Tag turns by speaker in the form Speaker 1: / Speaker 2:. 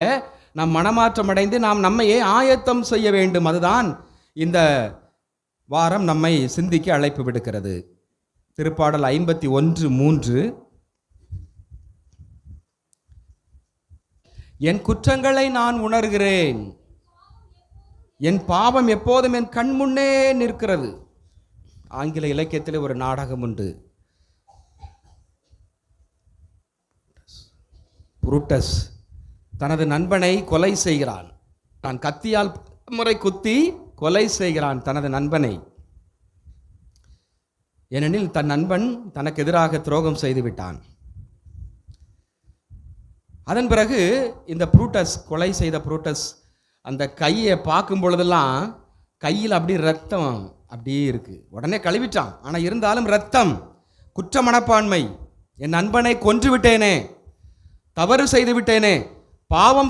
Speaker 1: நாம் மனமாற்றம் அடைந்து நாம் நம்மையே ஆயத்தம் செய்ய வேண்டும். அதுதான் இந்த வாரம் நம்மை சிந்திக்க அழைப்பு விடுக்கிறது. திருப்பாடல் 51:3, என் குற்றங்களை நான் உணர்கிறேன், என் பாவம் எப்போதும் என் கண் முன்னே நிற்கிறது. ஆங்கில இலக்கியத்தில் ஒரு நாடகம் உண்டு. புரூட்டஸ் தனது நண்பனை கொலை செய்கிறான். நான் கத்தியால் முறை குத்தி கொலை செய்கிறான் தனது நண்பனை. ஏனெனில் தன் நண்பன் தனக்கு எதிராக துரோகம் செய்து விட்டான். அதன் பிறகு இந்த புரூட்டஸ், கொலை செய்த புரூட்டஸ், அந்த கையை பார்க்கும் பொழுதெல்லாம் கையில் அப்படி ரத்தம் அப்படியே இருக்கு. உடனே கழுவிட்டான். ஆனால் இருந்தாலும் ரத்தம், குற்ற மனப்பான்மை. என் நண்பனை கொன்று விட்டேனே, தவறு செய்து விட்டேனே, பாவம்